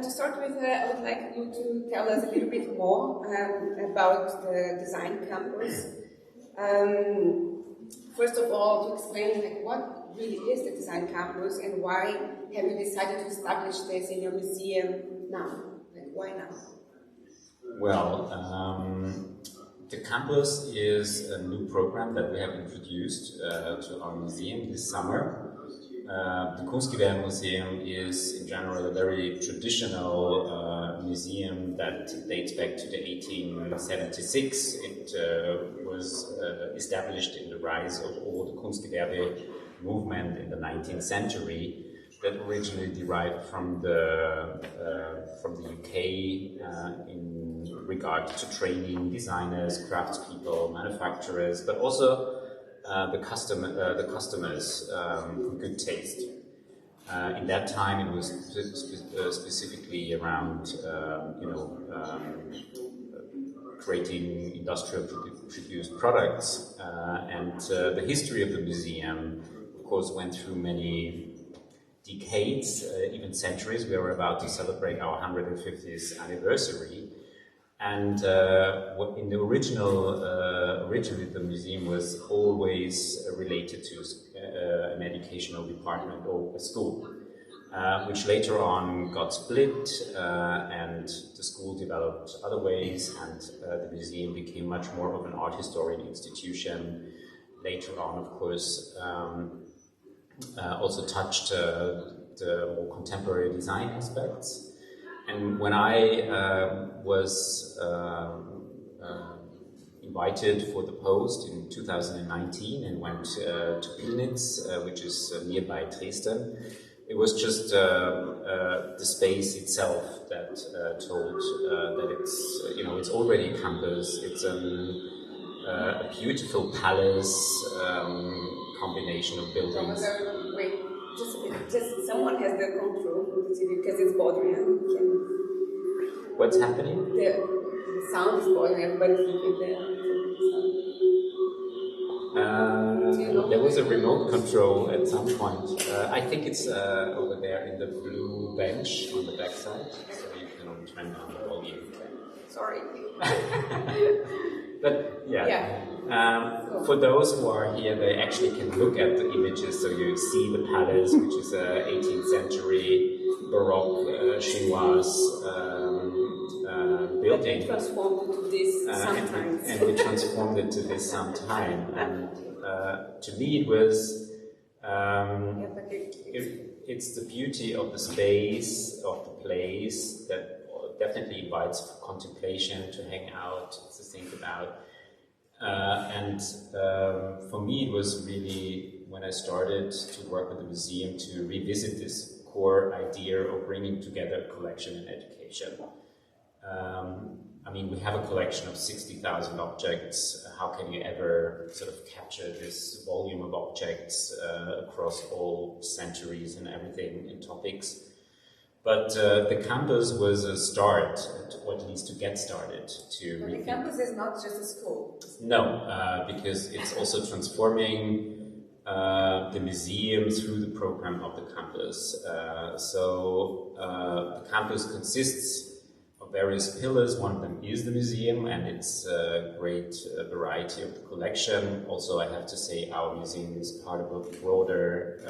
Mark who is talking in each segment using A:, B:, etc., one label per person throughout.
A: To start with, I would like you to tell us a little bit more about the Design Campus. First of all, to explain what really is the Design Campus and why have you decided to establish this in your museum now? Why now?
B: Well, the campus is a new program that we have introduced to our museum this summer. The Kunstgewerbemuseum is in general a very traditional museum that dates back to the 1876. It was established in the rise of all the Kunstgewerbe movement in the 19th century that originally derived from the UK in regard to training designers, craftspeople, manufacturers, but also the customers for good taste. In that time, it was specifically around creating industrial produced products, and the history of the museum, of course, went through many decades, even centuries. We are about to celebrate our 150th anniversary. And in the originally the museum was always related to an educational department or a school, which later on got split, and the school developed other ways, and the museum became much more of an art historian institution. Later on, of course, also touched the more contemporary design aspects. And when I was invited for the post in 2019 and went to Pillnitz, which is nearby Dresden, it was just the space itself that told that it's already a campus. It's a beautiful palace combination of buildings.
A: Wait, just someone has the control from the TV because it's bothering him.
B: What's happening?
A: The sound is bothering everybody thinking there.
B: There was a remote control at some point. I think it's over there in the blue bench on the backside, so you can turn down the volume.
A: Sorry.
B: But yeah. For those who are here, they actually can look at the images, so you see the palace, which is a 18th century Baroque Chinoise building.
A: And we transformed it to this sometime.
B: And we transformed it to this sometime. And to me, it was it's the beauty of the space, of the place, that definitely invites contemplation, to hang out, to think about. For me, it was really, when I started to work with the museum, to revisit this core idea of bringing together collection and education. I mean, we have a collection of 60,000 objects. How can you ever sort of capture this volume of objects across all centuries and everything and topics? But the campus was a start, or at least to get started.
A: The campus is not just a school.
B: No, because it's also transforming the museum through the program of the campus. The campus consists of various pillars. One of them is the museum, and it's a great variety of the collection. Also, I have to say, our museum is part of a broader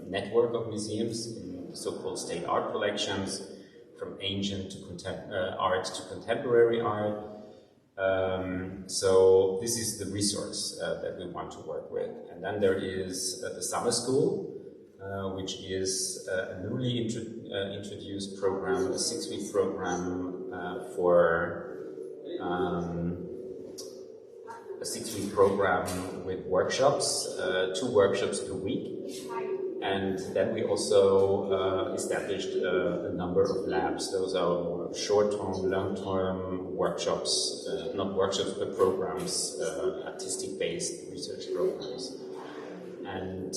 B: network of museums, so-called state art collections, from ancient to art to contemporary art. So this is the resource that we want to work with. And then there is the summer school, which is a newly introduced program, a 6-week program a 6-week program with workshops, 2 workshops per week. And then we also established a number of labs. Those are more short-term, long-term workshops, not workshops, but programs, artistic-based research programs. And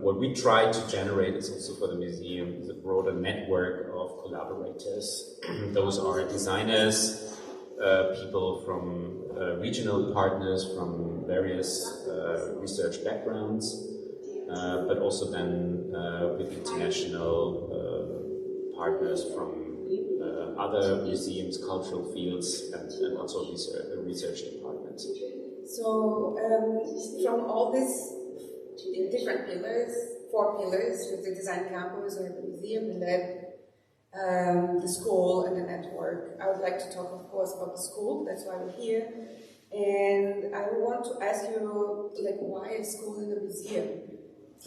B: what we try to generate is also for the museum is a broader network of collaborators. Those are designers, people from regional partners from various research backgrounds, but also then with international partners from other museums, cultural fields, and also research departments.
A: So from all these different pillars, 4 pillars, with the Design Campus or the museum, the lab, the school, and the network, I would like to talk, of course, about the school. That's why we're here. And I want to ask you, like, why a school in a museum?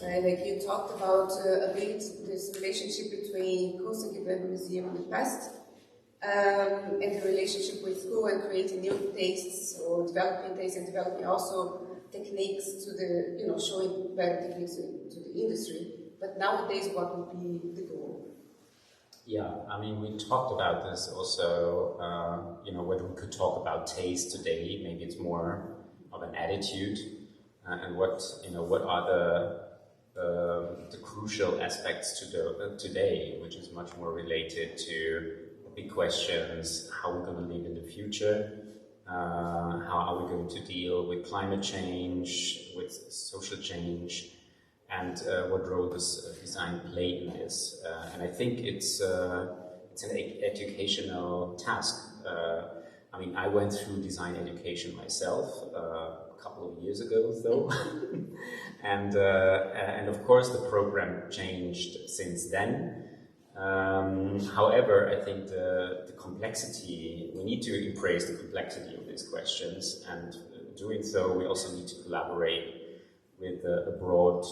A: Right? Like, you talked about a bit this relationship between Kunstgewerbemuseum in the past and the relationship with school and creating new tastes or developing tastes and developing also techniques to the, showing better techniques to the industry. But nowadays, what would be the goal?
B: Yeah, I mean, we talked about this also, whether we could talk about taste today. Maybe it's more of an attitude, and what are the crucial aspects today, which is much more related to big questions: how we're going to live in the future, how are we going to deal with climate change, with social change, and what role does design play in this? And I think it's an educational task. I mean, I went through design education myself a couple of years ago, though, and of course the program changed since then. However, I think the complexity, we need to embrace the complexity of these questions, and doing so, we also need to collaborate with a broad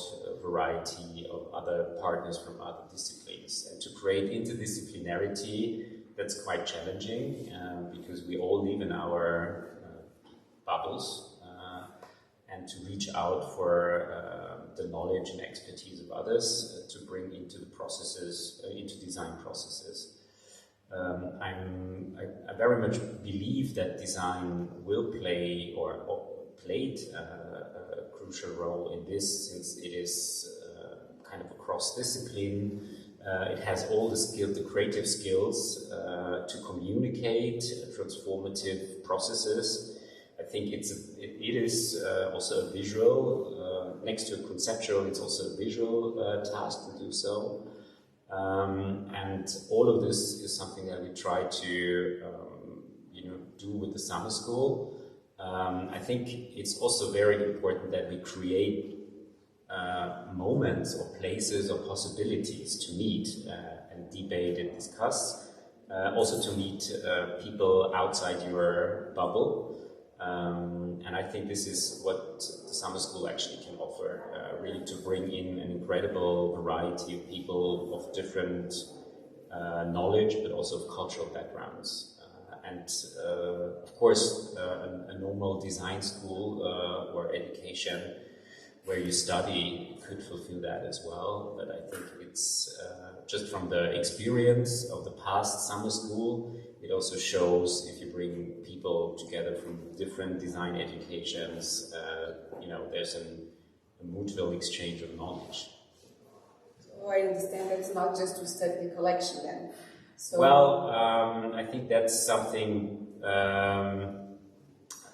B: variety of other partners from other disciplines, and to create interdisciplinarity. That's quite challenging because we all live in our bubbles, and to reach out for the knowledge and expertise of others to bring into the processes, into design processes. I very much believe that design will play or played a crucial role in this, since it is kind of a cross-discipline. It has all the skills, the creative skills to communicate transformative processes. I think it is also a visual, next to a conceptual, it's also a visual task to do so. And all of this is something that we try to do with the summer school. I think it's also very important that we create moments or places or possibilities to meet and debate and discuss, also to meet people outside your bubble. And I think this is what the summer school actually can offer, really to bring in an incredible variety of people of different knowledge, but also of cultural backgrounds. And of course, a normal design school or education where you study could fulfill that as well. But I think it's just from the experience of the past summer school, it also shows if you bring people together from different design educations, there's a mutual exchange of knowledge.
A: So I understand that it's not just to study the collection then. So
B: well, I think that's something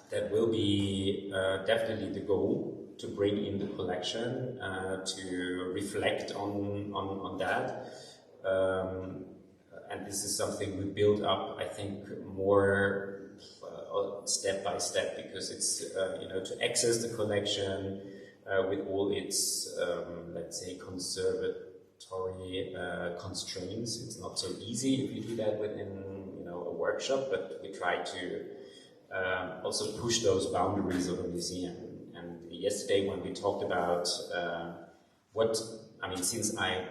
B: that will be definitely the goal, to bring in the collection, to reflect on that. And this is something we build up, I think, more step by step, because it's, to access the collection with all its, let's say, conservatory constraints. It's not so easy if you do that within, a workshop, but we try to also push those boundaries of a museum. And yesterday when we talked about since I'm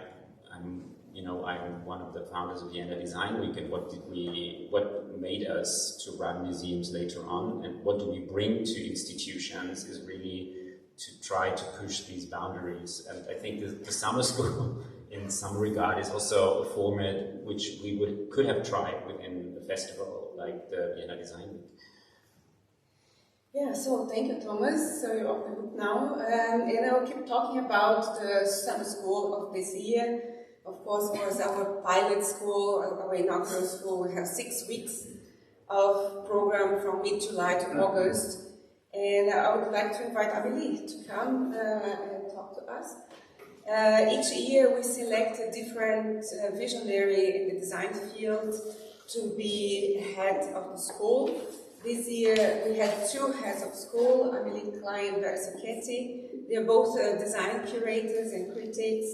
B: one of the founders of VIENNA Design Week, and what made us to run museums later on, and what do we bring to institutions, is really to try to push these boundaries. And I think the summer school, in some regard, is also a format which we could have tried within a festival like the VIENNA Design Week.
A: Yeah, so thank you, Thomas. So you're off the hook now. And I'll keep talking about the summer school of this year. Of course, it was our pilot school, our inaugural school. We have 6 weeks of program from mid-July to August. And I would like to invite Amelie to come and talk to us. Each year we select a different visionary in the design field to be head of the school. This year we had two heads of school, Amelie Klein and Vera Sacchetti. They are both design curators and critics,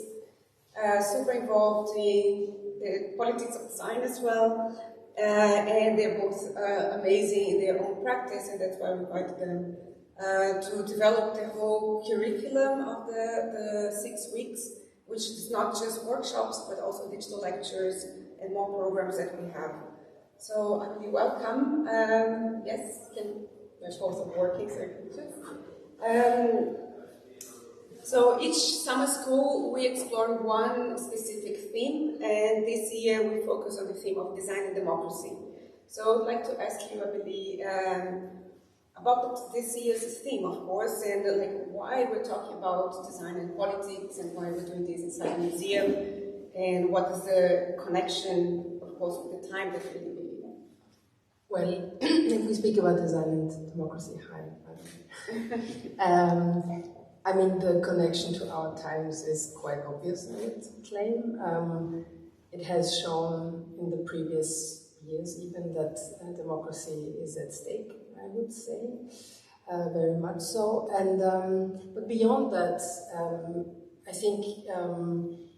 A: super involved in the politics of design as well, and they're both amazing in their own practice, and that's why we invited them to develop the whole curriculum of the 6 weeks, which is not just workshops, but also digital lectures and more programs that we have. So, Amelie, welcome. Yes, there's also working, so so each summer school we explore one specific theme, and this year we focus on the theme of design and democracy. So I'd like to ask you, Amelie, about this year's theme, of course, and why we're talking about design and politics, and why we're doing this inside a museum, and what is the connection, of course, with the time that we're living in.
C: Well, if we speak about design and democracy, I mean, the connection to our times is quite obvious, I would claim. It has shown in the previous years even that democracy is at stake, I would say, very much so. And but beyond that, I think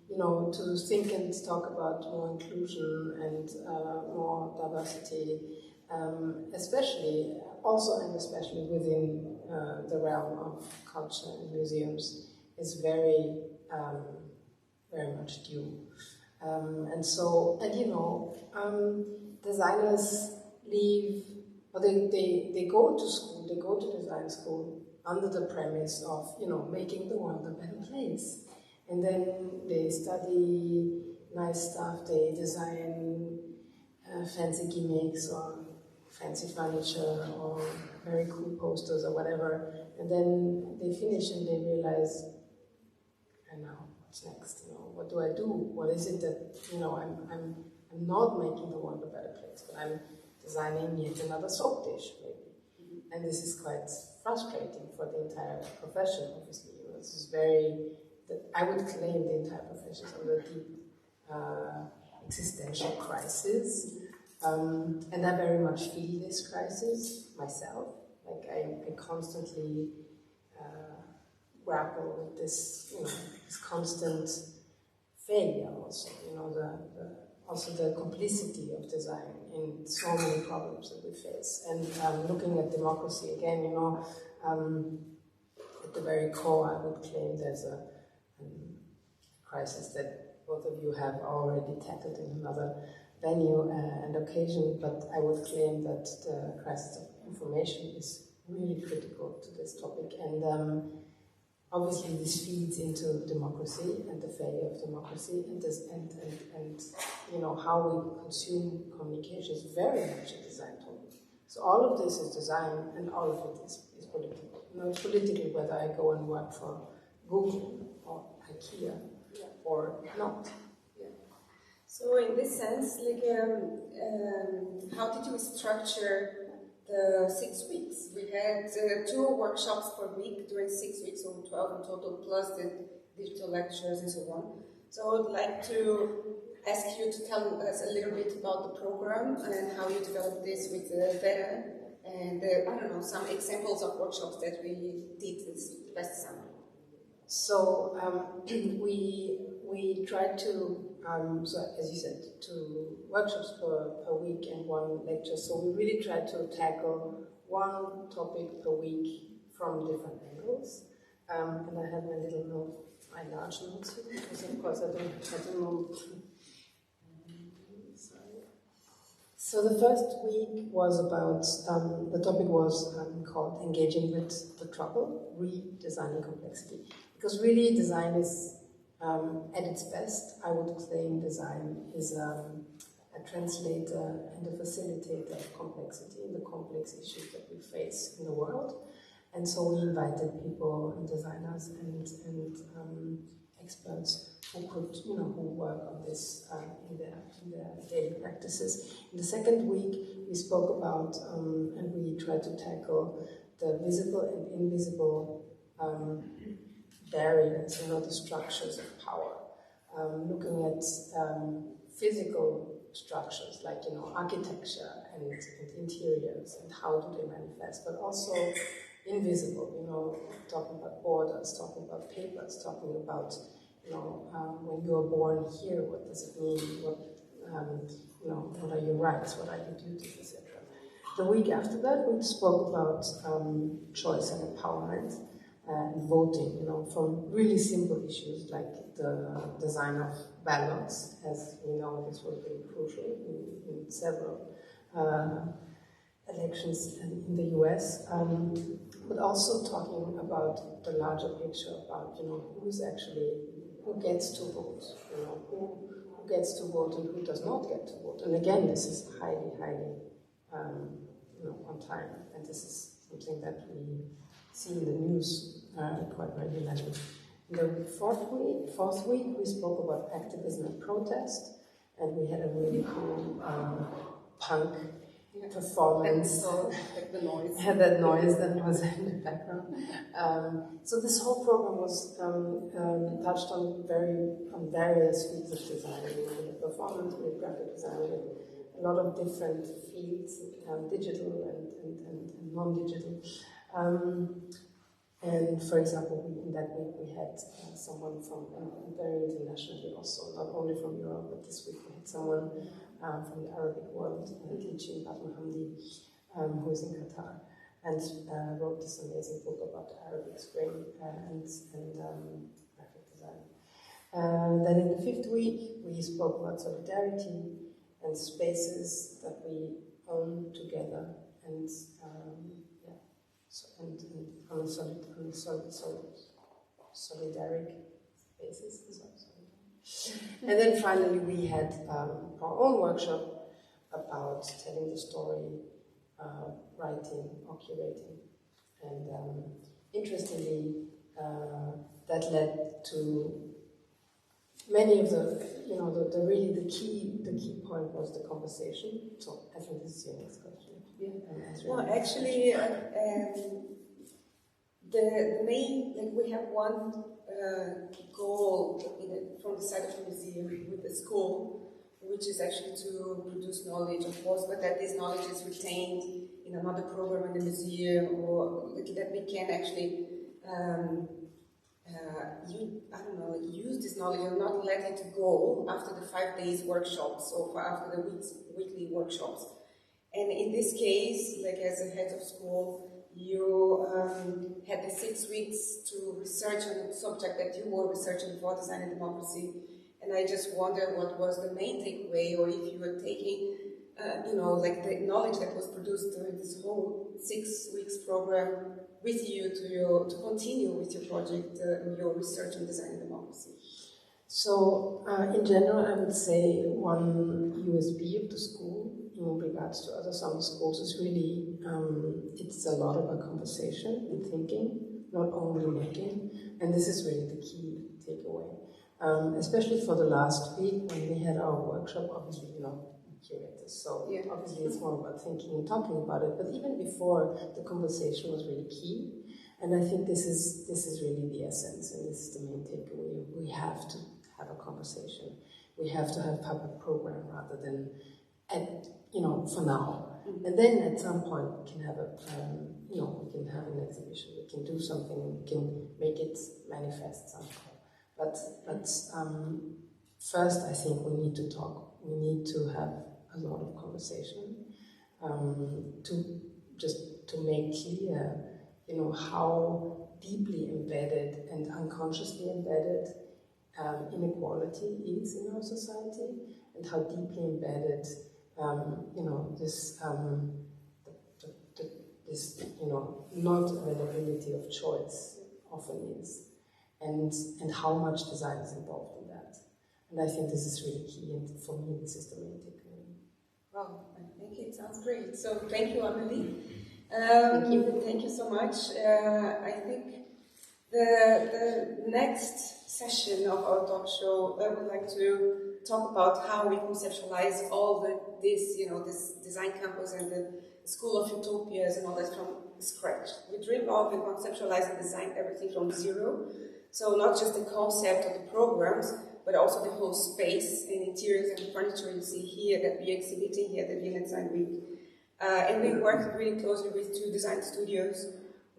C: to think and talk about more inclusion and more diversity, especially within the realm of culture and museums, is very much due. Designers leave, or they go to school, they go to design school under the premise of, making the world a better place. And then they study nice stuff, they design fancy gimmicks or fancy furniture or very cool posters or whatever, and then they finish and they realize, and now what's next? What do I do? What is it that I'm not making the world a better place, but I'm designing yet another soap dish, maybe. And this is quite frustrating for the entire profession, obviously. This is I would claim the entire profession is under deep existential crisis. And I very much feel this crisis myself. I constantly grapple with this, this constant failure. Also, also the complicity of design in so many problems that we face. And looking at democracy again, at the very core, I would claim there's a crisis that both of you have already tackled in another venue and occasion, but I would claim that the crisis of information is really critical to this topic, and obviously this feeds into democracy and the failure of democracy, and how we consume communication is very much a design topic. So all of this is design, and all of it is political. It's political whether I go and work for Google or IKEA or not.
A: So in this sense, how did you structure the 6 weeks? We had 2 workshops per week during 6 weeks, so 12 in total, plus the digital lectures and so on. So I would like to ask you to tell us a little bit about the program and how you developed this with Vera, and some examples of workshops that we did this last summer.
C: So we tried to, so as you said, 2 workshops per week and 1 lecture. So we really tried to tackle 1 topic per week from different angles. And I have my little note, my large notes here, because of course I don't have to move. So the first week was about, the topic was called Engaging with the Trouble, Redesigning Complexity. Because really design is, at its best, I would claim design is a translator and a facilitator of complexity and the complex issues that we face in the world. And so we invited people and designers and experts who could, who work on this in their daily practices. In the second week, we spoke about and we tried to tackle the visible and invisible barriers, the structures of power, looking at physical structures like architecture and interiors and how do they manifest, but also invisible, talking about borders, talking about papers, talking about when you are born here, what does it mean? What are your rights? What are your duties, etc. The week after that, we spoke about choice and empowerment and voting. From really simple issues like the design of ballots, as we know, this was very crucial in several elections in the US, but also talking about the larger picture about who gets to vote, who gets to vote and who does not get to vote. And again, this is highly on time, and this is something that we see in the news quite regularly. In the fourth week, we spoke about activism and protest, and we had a really cool punk performance.
A: So, like the noise.
C: Had that noise that was in the background. So this whole program was touched on various fields of design, performance, graphic design, a lot of different fields, digital and non-digital. And for example, in that week we had someone from very internationally also, not only from Europe, but this week we had someone from the Arabic world, teaching Batman Hamdi, who is in Qatar, and wrote this amazing book about the Arabic Spring and graphic design. Then in the fifth week, we spoke about solidarity and spaces that we own together, and on a solidaric basis. And then finally, we had our own workshop about telling the story, writing or curating, and interestingly, that led to many of the key point was the conversation. So I think this is your next question.
A: Yeah. Well, actually, the main, we have one goal from the side of the museum with the school, which is actually to produce knowledge, of course, but that this knowledge is retained in another program in the museum, or that we can actually use this knowledge and not let it go after the 5 days workshops or after the weekly workshops. And in this case, as a head of school, you had the 6 weeks to research on a subject that you were researching for, design and democracy. And I just wonder what was the main takeaway, or if you were taking, the knowledge that was produced during this whole 6 weeks program with you to continue with your project, your research on design and democracy.
C: So, in general, I would say one USB of the school in regards to other summer schools is really, it's a lot of a conversation and thinking, not only making, and this is really the key takeaway. Especially for the last week when we had our workshop, obviously, curators, so yeah. Obviously it's more about thinking and talking about it, but even before, the conversation was really key, and I think this is really the essence, and this is the main takeaway. We have to have a conversation. We have to have a public program rather than, for now. Mm-hmm. And then at some point we can have we can have an exhibition, we can do something, we can make it manifest somehow. But first I think we need to talk. We need to have a lot of conversation to make clear, how deeply embedded and unconsciously embedded inequality is in our society, and how deeply embedded, this not availability of choice often is, and how much design is involved in that. And I think this is really key, and for me, this is the main takeaway.
A: Wow, thank you. It sounds great. So, thank you, Amelie. Thank you so much. I think the next session of our talk show, I would like to talk about how we conceptualize all this design campus and the School of Utopias and all that from scratch. We dream of and conceptualize and design everything from zero. So not just the concept of the programs, but also the whole space and interiors and furniture you see here that we're exhibiting here at the Vienna Design Week. And we worked really closely with 2 design studios.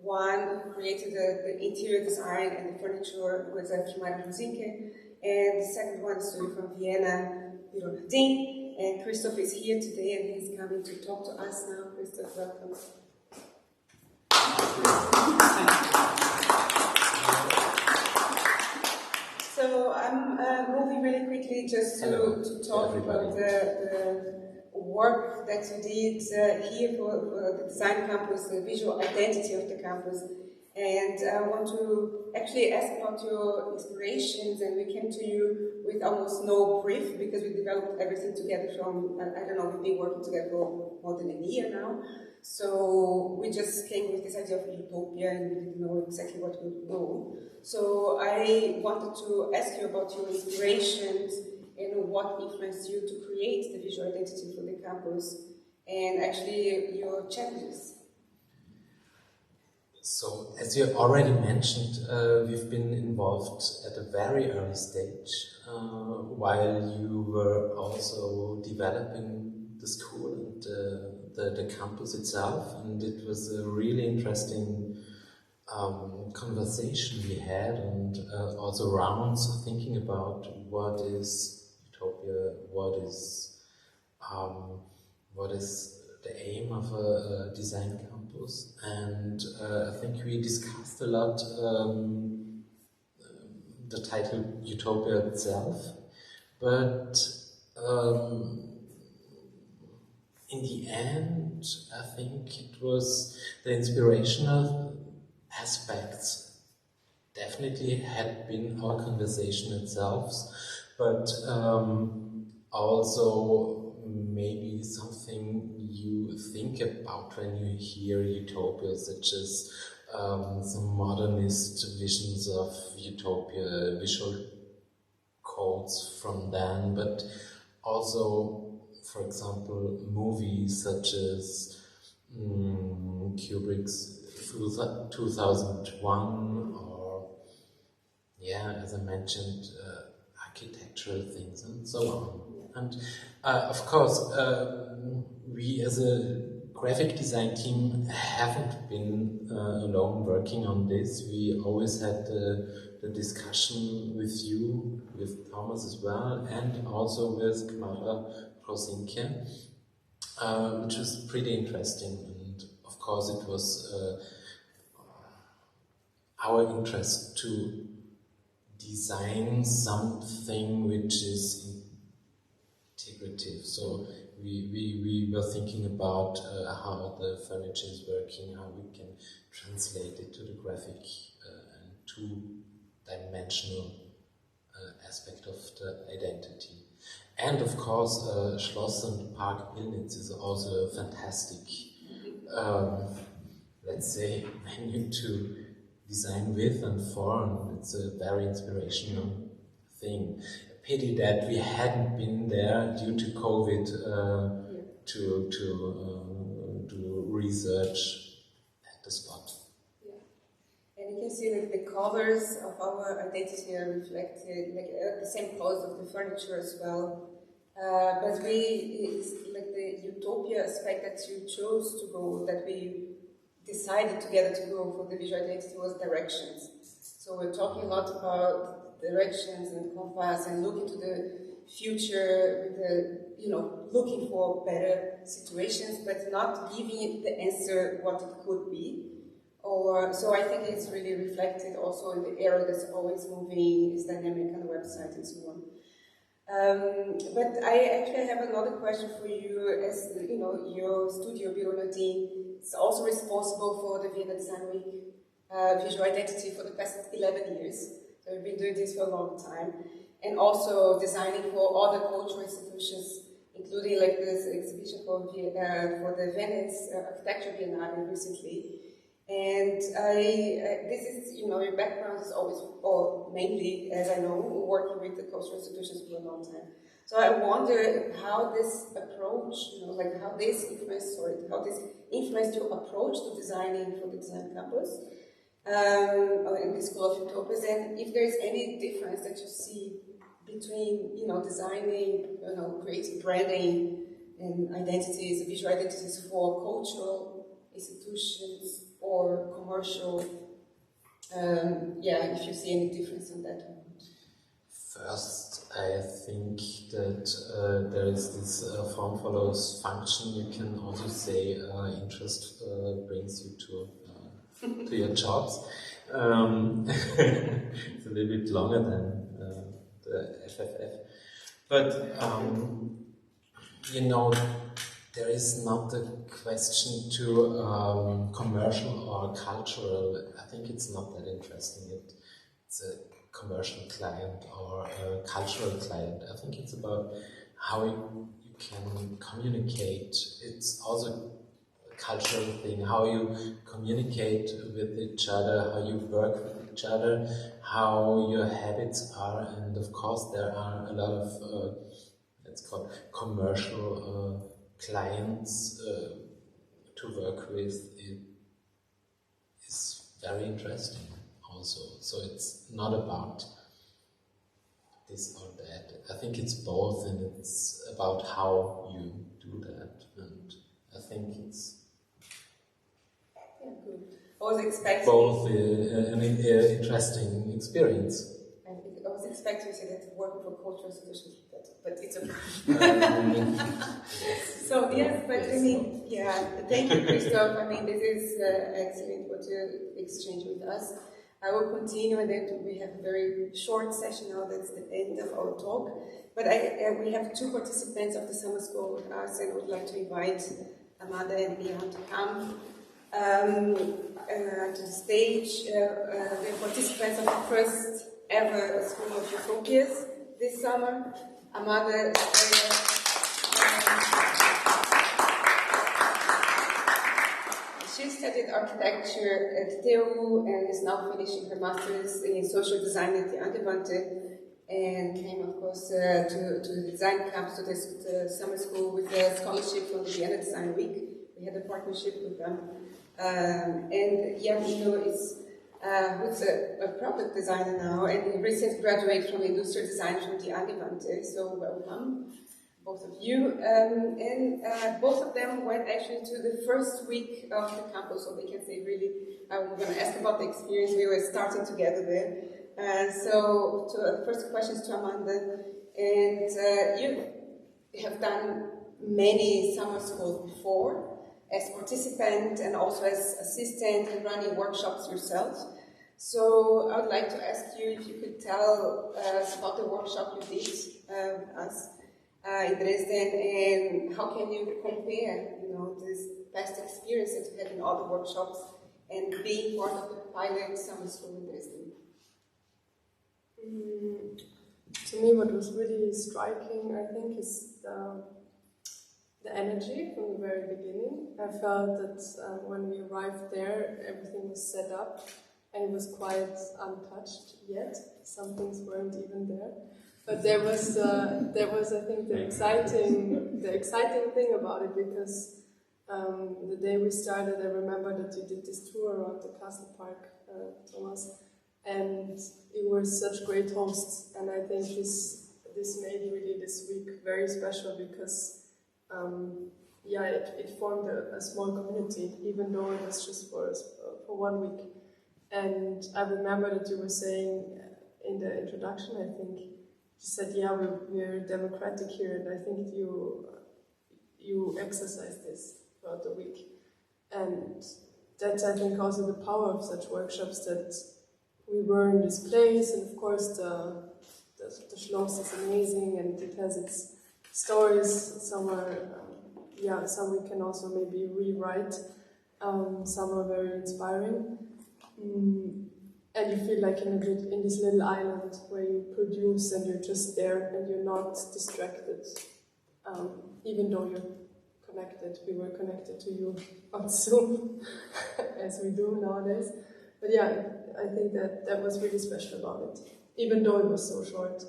A: One who created the interior design and the furniture was chmara.rosinke, and the second one, studio from Vienna, Design. And Christoph is here today, and he's coming to talk to us now. Christoph, welcome. So I'm moving really quickly just to talk about the work that you did here for the Design Campus, the visual identity of the campus. And I want to actually ask about your inspirations, and we came to you with almost no brief because we developed everything together from, I don't know, we've been working together for more than a year now. So we just came with this idea of utopia and we didn't know exactly what we would do. So I wanted to ask you about your inspirations and what influenced you to create the visual identity for the campus and actually your challenges.
D: So, as you already mentioned, we've been involved at a very early stage while you were also developing the school and the campus itself, and it was a really interesting conversation we had, and also rounds thinking about what is utopia, what is the aim of a design campus, and I think we discussed a lot the title Utopia itself, but in the end I think it was the inspirational aspects definitely had been our conversation itself, but also maybe something you think about when you hear utopia, such as some modernist visions of utopia, visual quotes from them, but also, for example, movies such as Kubrick's 2001, or, as I mentioned, architectural things and so on. And of course, we as a graphic design team haven't been alone working on this. We always had the discussion with you, with Thomas as well, and also with chmara.rosinke, which was pretty interesting. And of course, it was our interest to design something which is integrative. So we were thinking about how the furniture is working, how we can translate it to the graphic and two-dimensional aspect of the identity. And of course, Schloss and Park Pillnitz is also a fantastic, let's say, venue to design with and for, and it's a very inspirational thing. Pity that we hadn't been there due to COVID to do research at the spot.
A: Yeah. And you can see that the colors of our identity are reflected, like the same colors of the furniture as well. But it's like the utopia aspect that you chose to go, that we decided together to go for the visual identity was directions. So we're talking a lot about directions and compass and looking to the future with the, looking for better situations, but not giving the answer what it could be. So I think it's really reflected also in the area that's always moving, is dynamic on the website and so on. But I actually have another question for you. As your studio, Bureau Nadine, is also responsible for the Vienna Design Week visual identity for the past 11 years. So we've been doing this for a long time, and also designing for other cultural institutions, including like this exhibition for the Venice Architecture Biennale recently. And this is, your background is always, or mainly, as I know, working with the cultural institutions for a long time. So I wonder how this approach, how this influenced your approach to designing for the Design Campus, in the School of Utopias, and if there's any difference that you see between, designing, creating branding and identities, visual identities for cultural institutions or commercial, if you see any difference in that.
D: First, I think that there is this form follows function. You can also say interest brings you to your jobs. It's a little bit longer than the FFF, but there is not a question to commercial or cultural. I think it's not that interesting. It's a commercial client or a cultural client. I think it's about how you can communicate. It's also a cultural thing, how you communicate with each other, how you work with each other, how your habits are, and of course there are a lot of let's call commercial clients to work with. It is very interesting also. So it's not about this or that. I think it's both, and it's about how you do that. And I think it's
A: good. I was expecting
D: both an interesting experience.
A: I was expecting to say that working for cultural solutions, but it's okay. So yes, but thank you, Christoph. This is excellent what you exchange with us. I will continue, and then we have a very short session now. That's the end of our talk. But we have two participants of the summer school with us, and I would like to invite Amanda and Leon to come to the stage. The participants of the first ever School of Utopias this summer. Amanda she studied architecture at TU and is now finishing her master's in social design at the Angewandte, and came, of course, to the Design Campus, to the summer school with a scholarship from the Vienna Design Week. We had a partnership with them. Is who's a product designer now, and recently graduated from industrial design from the Angewandte. So welcome, both of you. Both of them went actually to the first week of the campus, so they can say really, we're going to ask about the experience. We were starting together there. So first questions to Amanda, and you have done many summer schools before, as participant and also as assistant and running workshops yourself. So I would like to ask you if you could tell us about the workshop you did with us in Dresden, and how can you compare, this past experience that you had in all the workshops and being part of the pilot summer school in Dresden?
E: To me, what was really striking, I think, is the energy from the very beginning. I felt that when we arrived there, everything was set up and it was quite untouched yet. Some things weren't even there. But there was I think, the exciting thing about it, because the day we started, I remember that you did this tour around the castle park, Thomas, and you were such great hosts. And I think this made really this week very special, because it formed a small community, even though it was just for 1 week. And I remember that you were saying in the introduction, I think, you said, we're democratic here, and I think you exercise this throughout the week. And that's, I think, also the power of such workshops, that we were in this place, and of course the Schloss is amazing, and it has its stories. Some we can also maybe rewrite. Some are very inspiring. And you feel like in this little island where you produce and you're just there and you're not distracted. Even though you're connected, we were connected to you on Zoom, as we do nowadays. But I think that was really special about it, even though it was so short.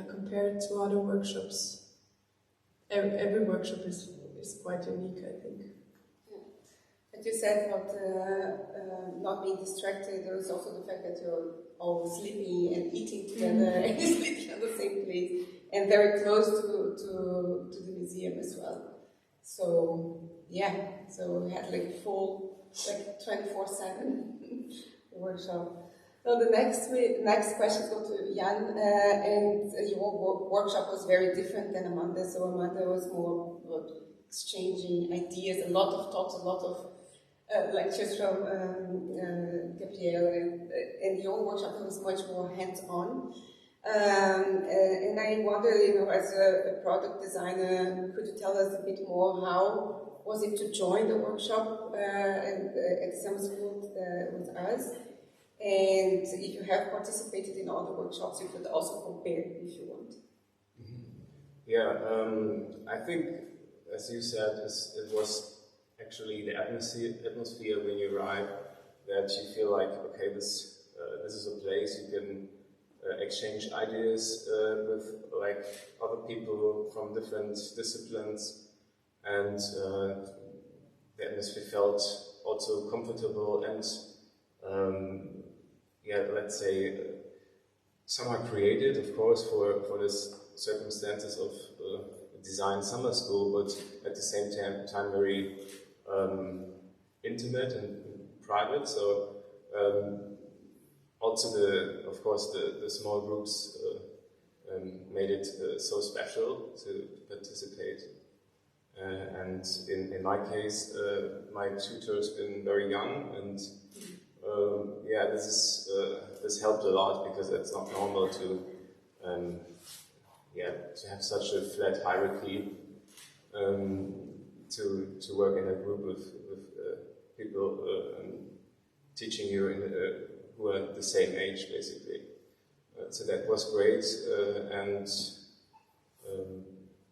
E: Compared to other workshops, every workshop is quite unique, I think.
A: And you said about not being distracted. There is also the fact that you're all sleeping and eating together and sleeping in the same place and very close to the museum as well. So yeah, so we had like full, like 24/7 workshop. So the next questions go to Jan, and your workshop was very different than Amanda. So Amanda was more about exchanging ideas, a lot of talks, a lot of lectures from Gabrielle, and your workshop was much more hands-on. And I wonder, as a product designer, could you tell us a bit more how was it to join the workshop at the summer school with us? And if you have participated in other workshops, you could also compare if you want.
F: Yeah, I think, as you said, it was actually the atmosphere when you arrive that you feel like, okay, this is a place you can exchange ideas with like other people from different disciplines, and the atmosphere felt also comfortable and let's say somehow created, of course, for this circumstances of design summer school, but at the same time very intimate and private. So also of course the small groups made it so special to participate. And in my case, my tutor's been very young, and this helped a lot, because it's not normal to have such a flat hierarchy, to work in a group with people teaching you who are the same age, basically. So that was great, and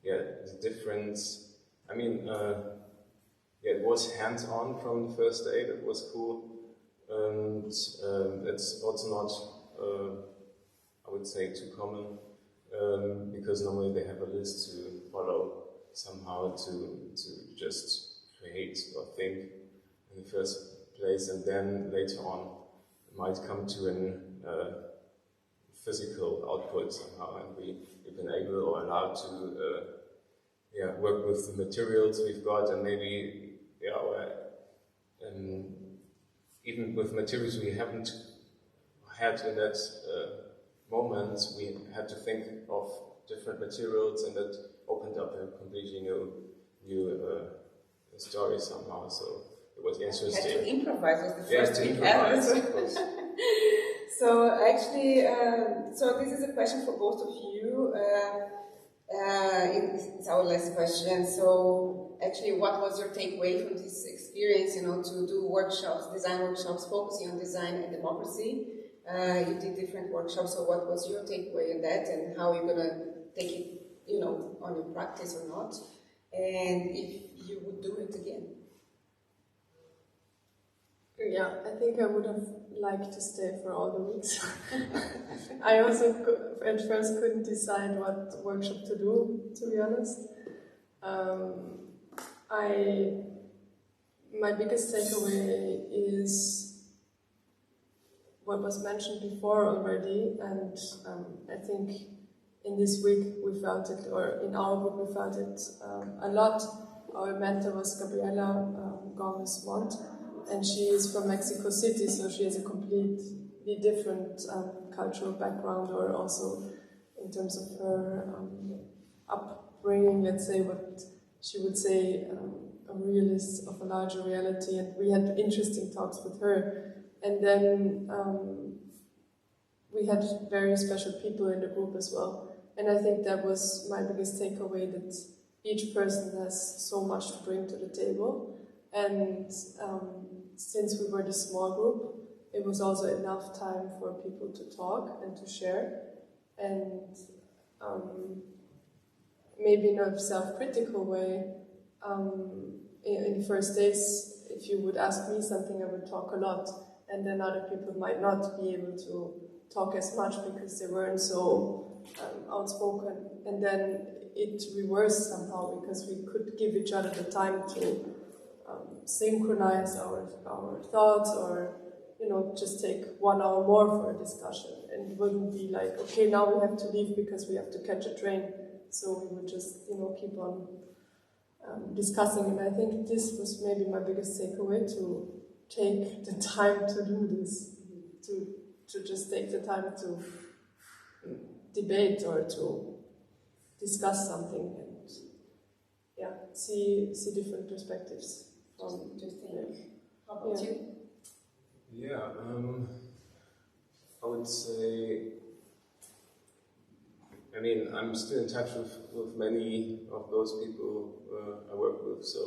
F: the difference. I mean, it was hands-on from the first day. That was cool, and it's also not, I would say, too common, because normally they have a list to follow somehow to just create or think in the first place, and then later on it might come to a physical output somehow, and we've been able or allowed to work with the materials we've got, and maybe even with materials we haven't had in that moment, we had to think of different materials, and that opened up a completely new story somehow. So it was interesting.
A: You had to improvise was the first
F: thing
A: ever. So actually, so this is a question for both of you. It's our last question. So actually, what was your takeaway from this experience, to do workshops, design workshops, focusing on design and democracy? You did different workshops, so what was your takeaway in that, and how you're going to take it, on your practice or not? And if you would do it again?
E: Yeah, I think I would have liked to stay for all the weeks. I also at first couldn't decide what workshop to do, to be honest. My biggest takeaway is what was mentioned before already, and I think in this week we felt it, or in our group we felt it a lot. Our mentor was Gabriela Gomez-Montt, and she is from Mexico City, so she has a completely different cultural background, or also in terms of her upbringing, let's say, what she would say, a realist of a larger reality, and we had interesting talks with her. And then we had very special people in the group as well. And I think that was my biggest takeaway, that each person has so much to bring to the table. And since we were the small group, it was also enough time for people to talk and to share. And maybe in a self-critical way, in the first days, if you would ask me something, I would talk a lot. And then other people might not be able to talk as much because they weren't so outspoken. And then it reversed somehow, because we could give each other the time to synchronize our thoughts, or just take 1 hour more for a discussion, and it wouldn't be like, okay, now we have to leave because we have to catch a train. So we would just keep on discussing, and I think this was maybe my biggest takeaway, to take the time to do this, to just take the time to debate or to discuss something, and see different perspectives.
A: How about you?
F: Yeah, I would say, I mean, I'm still in touch with many of those people I work with, so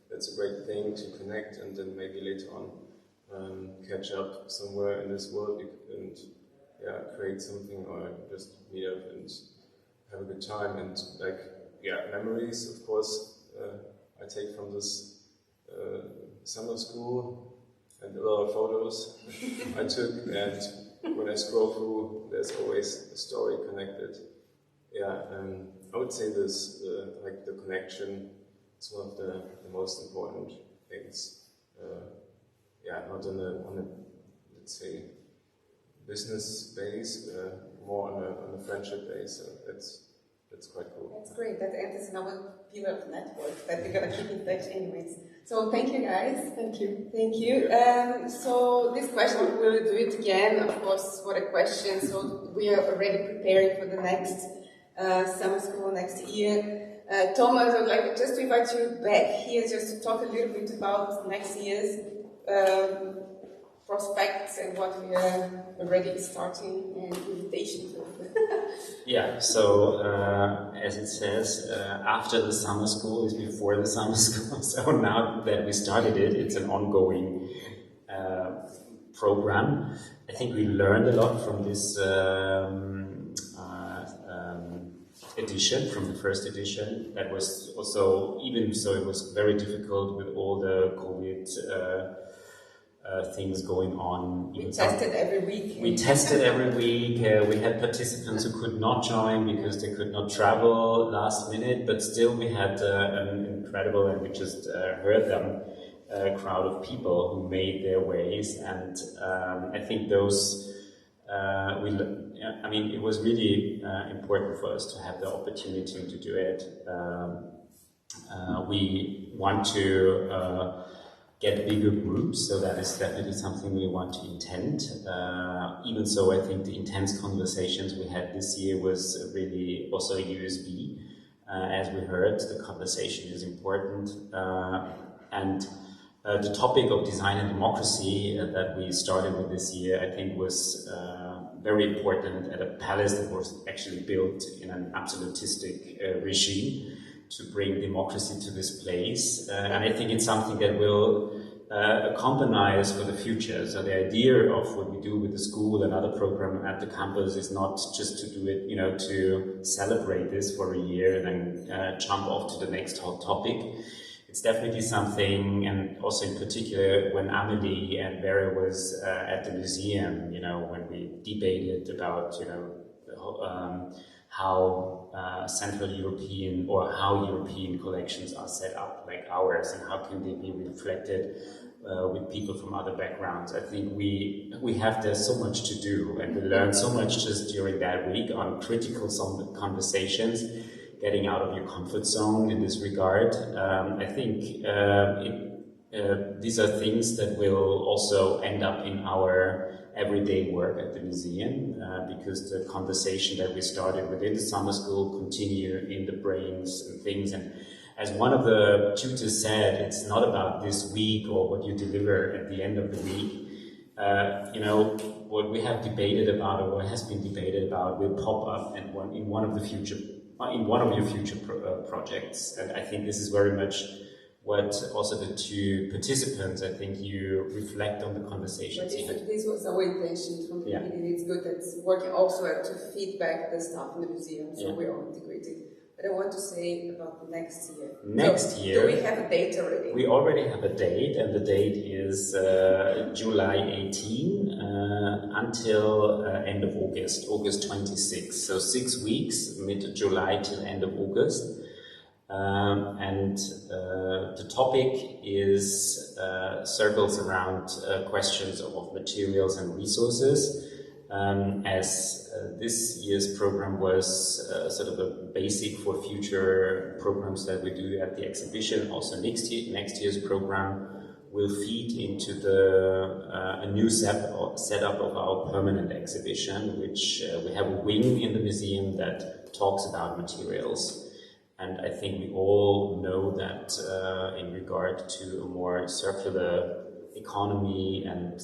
F: that's a great thing to connect, and then maybe later on catch up somewhere in this world and create something, or just meet up and have a good time. And memories, of course, I take from this summer school, and a lot of photos I took, and when I scroll through, there's always a story connected. I would say this, the connection is one of the most important things. Not on a let's say business base, more on a friendship base. So that's quite cool.
A: That's great. That is another pillar of network that we're gonna keep in touch, anyways. So thank you, guys.
E: Thank you.
A: Thank you. So this question, we'll do it again, of course, for the question. So we are already preparing for the next summer school next year. Thomas, I would like just to invite you back here just to talk a little bit about next year's prospects and what we are already starting, and invitations.
B: So as it says, after the summer school is before the summer school. So now that we started it, it's an ongoing program. I think we learned a lot from this edition, from the first edition. That was also, even so, it was very difficult with all the COVID things going on.
A: We tested every week.
B: We tested every week. We had participants who could not join because they could not travel last minute, but still we had an incredible, and we just heard them, crowd of people who made their ways, and I think those it was really important for us to have the opportunity to do it. We want to get bigger groups, so that is definitely something we want to intend. Even so, I think the intense conversations we had this year was really also a USB. As we heard, the conversation is important. And the topic of design and democracy that we started with this year, I think was very important at a palace that was actually built in an absolutistic regime to bring democracy to this place. And I think it's something that will accompany us for the future. So the idea of what we do with the school and other program at the campus is not just to do it, to celebrate this for a year and then jump off to the next hot topic. It's definitely something, and also in particular when Amelie and Vera was at the museum, when we debated about, how Central European or how European collections are set up like ours, and how can they be reflected with people from other backgrounds. I think we have there so much to do, and we learned so much just during that week on critical conversations, getting out of your comfort zone in this regard. I think these are things that will also end up in our everyday work at the museum, because the conversation that we started within the summer school continue in the brains and things. And as one of the tutors said, it's not about this week or what you deliver at the end of the week. What we have debated about, or what has been debated about, will pop up in one of your future projects. And I think this is very much what also the two participants, I think you reflect on the conversations.
A: But this was our intention from the beginning. It's good that it's working also to feedback the stuff in the museum, so we're all integrated. But I want to say about next year.
B: Next year.
A: Do we have a date already?
B: We already have a date, and the date is July 18 until end of August 26. So 6 weeks, mid-July till end of August. And the topic is circles around questions of materials and resources. As this year's program was sort of a basic for future programs that we do at the exhibition, also next year's program will feed into a new setup of our permanent exhibition, which we have a wing in the museum that talks about materials. And I think we all know that in regard to a more circular economy and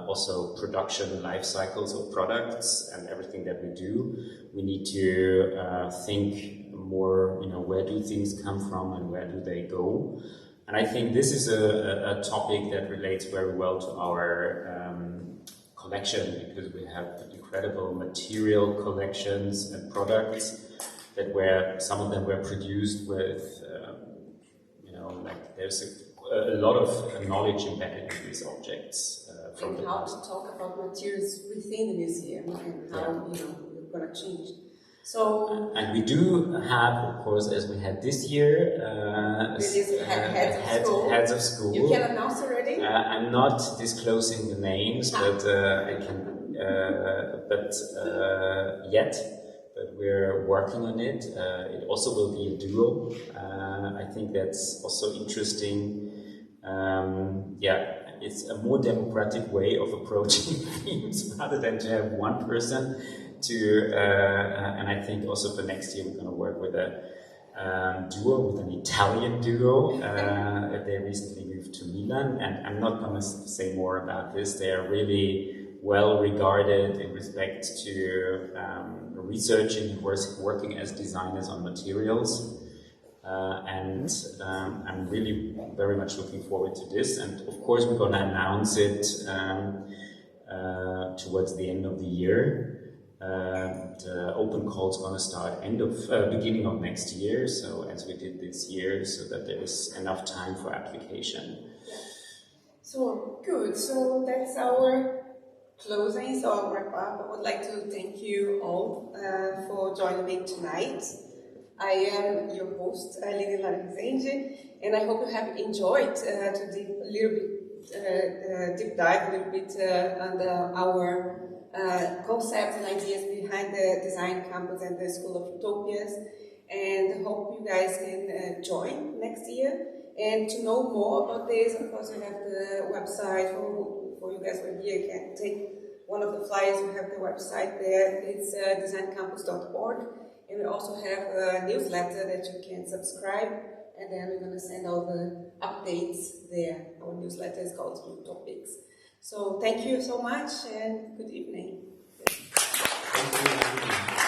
B: also production life cycles of products and everything that we do, we need to think more, where do things come from and where do they go? And I think this is a topic that relates very well to our collection, because we have incredible material collections and products that some of them were produced with, there's a lot of knowledge embedded in these objects.
A: From and how to talk about materials within the museum and how we're going to change. So,
B: and we do have, of course, as we had this year, heads of school.
A: You can announce already?
B: I'm not disclosing the names, but I can. Yet, but we're working on it. It also will be a duo. I think that's also interesting. It's a more democratic way of approaching themes rather than to have one person and I think also for next year we're going to work with a duo, with an Italian duo. They recently moved to Milan, and I'm not going to say more about this. They are really well regarded in respect to researching and working as designers on materials. And I'm really very much looking forward to this. And of course, we're going to announce it towards the end of the year. The open call is going to start beginning of next year. So as we did this year, so that there is enough time for application.
A: So good. So that's our closing. So I'll wrap up. I would like to thank you all for joining me tonight. I am your host, Aline Lara Rezende, and I hope you have enjoyed to deep dive a little bit on our concepts and ideas behind the Design Campus and the School of Utopias. And I hope you guys can join next year. And to know more about this, of course, we have the website for you guys who are here. You can take one of the flyers. We have the website there. It's designcampus.org. And we also have a newsletter that you can subscribe, and then we're going to send all the updates there. Our newsletter is called Utopics. So thank you so much, and good evening.
B: Thank you.